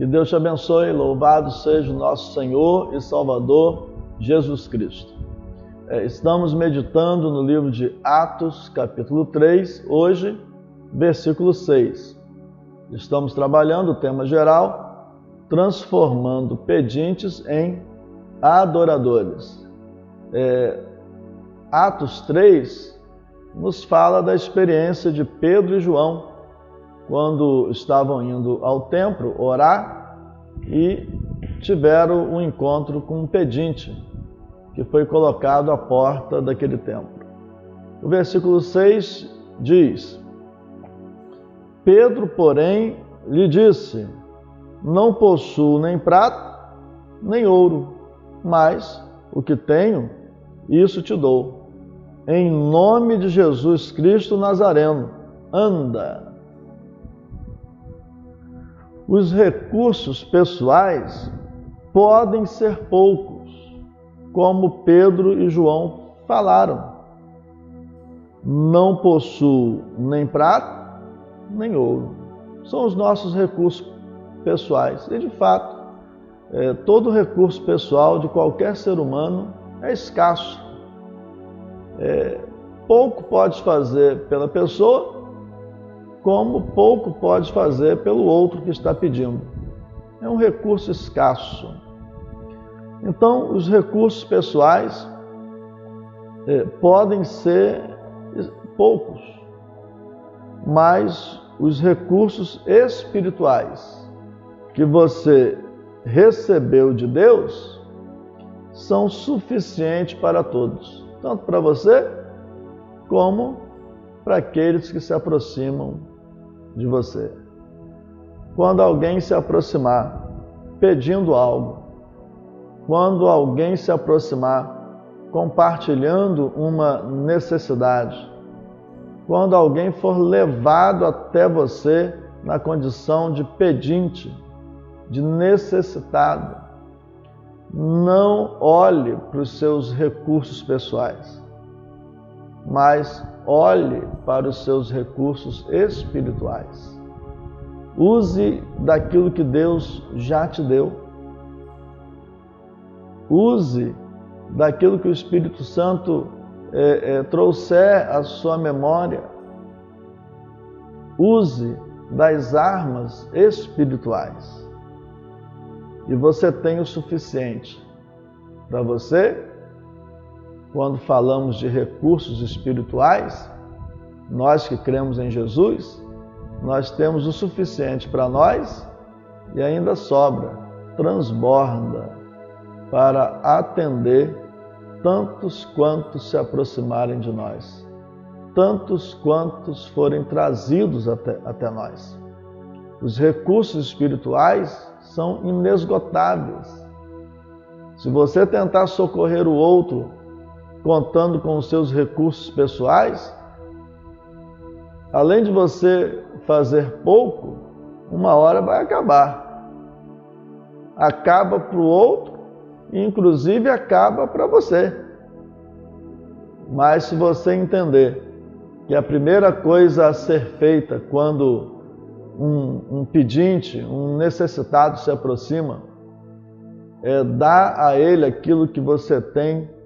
Deus te abençoe, louvado seja o nosso Senhor e Salvador Jesus Cristo. Estamos meditando no livro de Atos, capítulo 3, hoje, versículo 6. Estamos trabalhando o tema geral, transformando pedintes em adoradores. Atos 3 nos fala da experiência de Pedro e João, quando estavam indo ao templo orar e tiveram um encontro com um pedinte que foi colocado à porta daquele templo. O versículo 6 diz: Pedro, porém, lhe disse: Não possuo nem prata, nem ouro, mas o que tenho, isso te dou. Em nome de Jesus Cristo Nazareno, anda. Os recursos pessoais podem ser poucos, como Pedro e João falaram. Não possuo nem prata, nem ouro. São os nossos recursos pessoais. E, de fato, todo recurso pessoal de qualquer ser humano é escasso. Pouco pode fazer pela pessoa, como pouco pode fazer pelo outro que está pedindo. É um recurso escasso. Então, os recursos pessoais podem ser poucos, mas os recursos espirituais que você recebeu de Deus são suficientes para todos, tanto para você como para aqueles que se aproximam de você. Quando alguém se aproximar pedindo algo, quando alguém se aproximar compartilhando uma necessidade, quando alguém for levado até você na condição de pedinte, de necessitado, não olhe para os seus recursos pessoais, mas olhe para os seus recursos espirituais. Use daquilo que Deus já te deu. Use daquilo que o Espírito Santo trouxer à sua memória. Use das armas espirituais. E você tem o suficiente para você. Quando falamos de recursos espirituais, nós que cremos em Jesus, nós temos o suficiente para nós e ainda sobra, transborda, para atender tantos quantos se aproximarem de nós, tantos quantos forem trazidos até nós. Os recursos espirituais são inesgotáveis. Se você tentar socorrer o outro contando com os seus recursos pessoais, além de você fazer pouco, uma hora vai acabar. Acaba para o outro e, inclusive, acaba para você. Mas se você entender que a primeira coisa a ser feita quando um pedinte, um necessitado se aproxima, é dar a ele aquilo que você tem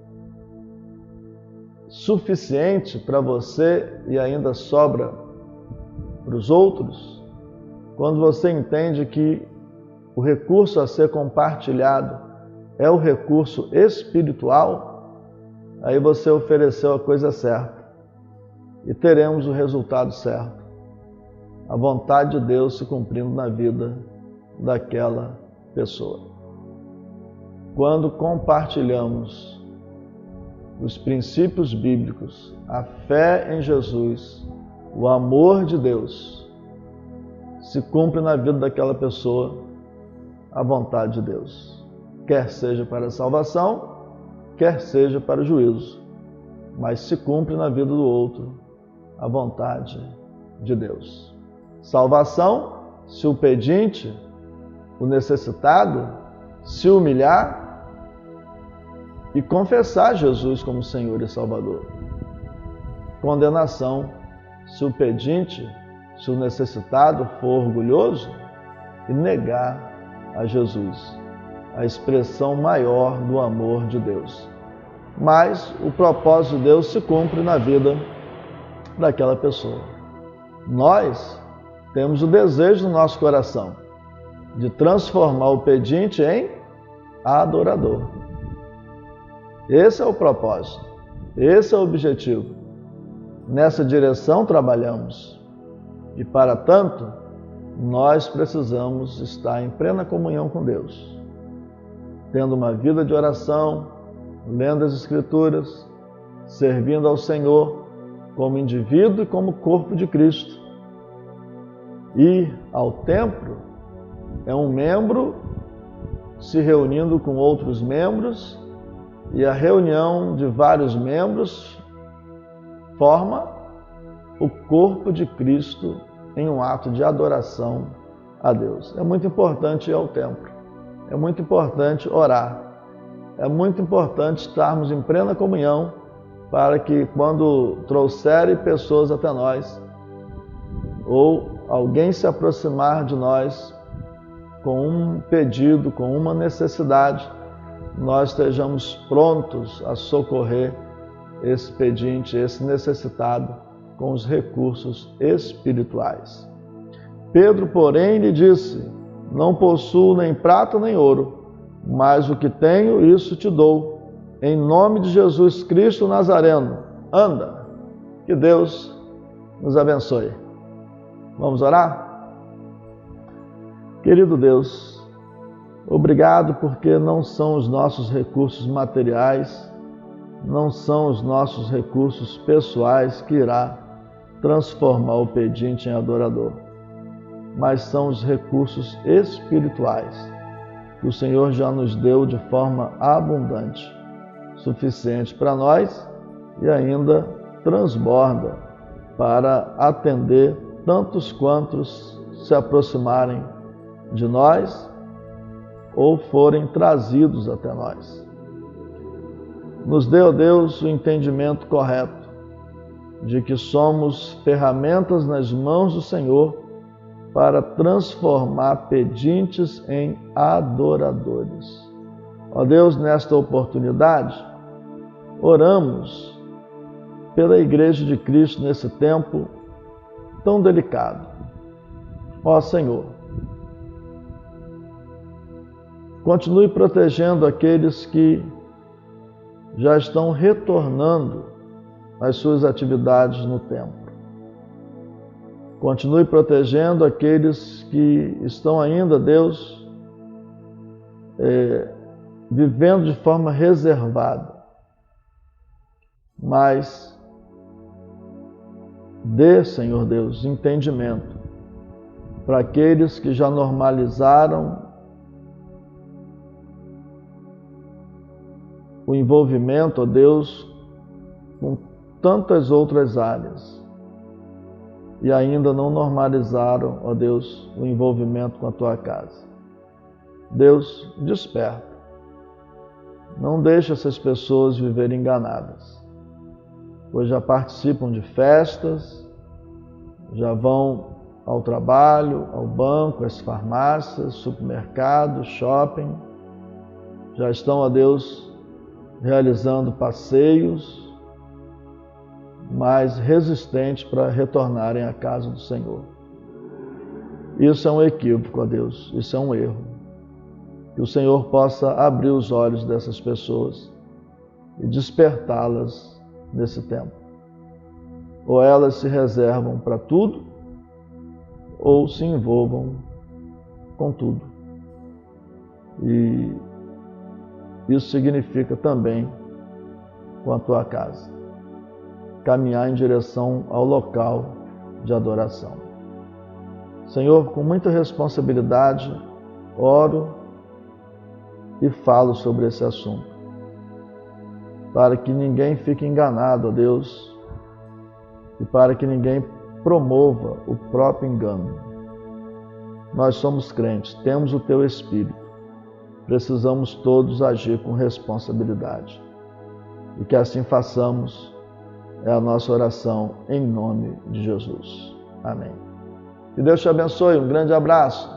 suficiente para você e ainda sobra para os outros. Quando você entende que o recurso a ser compartilhado é o recurso espiritual, aí você ofereceu a coisa certa e teremos o resultado certo. A vontade de Deus se cumprindo na vida daquela pessoa. Quando compartilhamos os princípios bíblicos, a fé em Jesus, o amor de Deus, se cumpre na vida daquela pessoa a vontade de Deus. Quer seja para a salvação, quer seja para o juízo. Mas se cumpre na vida do outro a vontade de Deus. Salvação, se o pedinte, o necessitado, se humilhar e confessar Jesus como Senhor e Salvador. Condenação, se o pedinte, se o necessitado for orgulhoso e negar a Jesus, a expressão maior do amor de Deus. Mas o propósito de Deus se cumpre na vida daquela pessoa. Nós temos o desejo no nosso coração de transformar o pedinte em adorador. Esse é o propósito, esse é o objetivo. Nessa direção trabalhamos. E para tanto, nós precisamos estar em plena comunhão com Deus, tendo uma vida de oração, lendo as Escrituras, servindo ao Senhor como indivíduo e como corpo de Cristo. Ir ao templo é um membro se reunindo com outros membros, e a reunião de vários membros forma o corpo de Cristo em um ato de adoração a Deus. É muito importante ir ao templo, é muito importante orar, é muito importante estarmos em plena comunhão para que quando trouxerem pessoas até nós, ou alguém se aproximar de nós com um pedido, com uma necessidade, nós estejamos prontos a socorrer esse pedinte, esse necessitado, com os recursos espirituais. Pedro, porém, lhe disse: não possuo nem prata nem ouro, mas o que tenho, isso te dou. Em nome de Jesus Cristo Nazareno, anda. Que Deus nos abençoe. Vamos orar? Querido Deus, obrigado porque não são os nossos recursos materiais, não são os nossos recursos pessoais que irá transformar o pedinte em adorador, mas são os recursos espirituais que o Senhor já nos deu de forma abundante, suficiente para nós e ainda transborda para atender tantos quantos se aproximarem de nós ou forem trazidos até nós. Nos dê, ó Deus, o entendimento correto de que somos ferramentas nas mãos do Senhor para transformar pedintes em adoradores. Ó Deus, nesta oportunidade, oramos pela Igreja de Cristo nesse tempo tão delicado. Ó Senhor, continue protegendo aqueles que já estão retornando às suas atividades no templo. Continue protegendo aqueles que estão ainda, Deus, vivendo de forma reservada. Mas dê, Senhor Deus, entendimento para aqueles que já normalizaram o envolvimento, ó Deus, com tantas outras áreas e ainda não normalizaram, ó Deus, o envolvimento com a Tua casa. Deus, desperta. Não deixe essas pessoas viverem enganadas, pois já participam de festas, já vão ao trabalho, ao banco, às farmácias, supermercados, shopping, já estão, ó Deus, realizando passeios, mas resistentes para retornarem à casa do Senhor. Isso é um equívoco, ó Deus, isso é um erro. Que o Senhor possa abrir os olhos dessas pessoas e despertá-las nesse tempo. Ou elas se reservam para tudo, ou se envolvam com tudo. E isso significa também com a Tua casa. Caminhar em direção ao local de adoração. Senhor, com muita responsabilidade, oro e falo sobre esse assunto, para que ninguém fique enganado, ó Deus, e para que ninguém promova o próprio engano. Nós somos crentes, temos o Teu Espírito, precisamos todos agir com responsabilidade. E que assim façamos, é a nossa oração em nome de Jesus. Amém. Que Deus te abençoe, um grande abraço.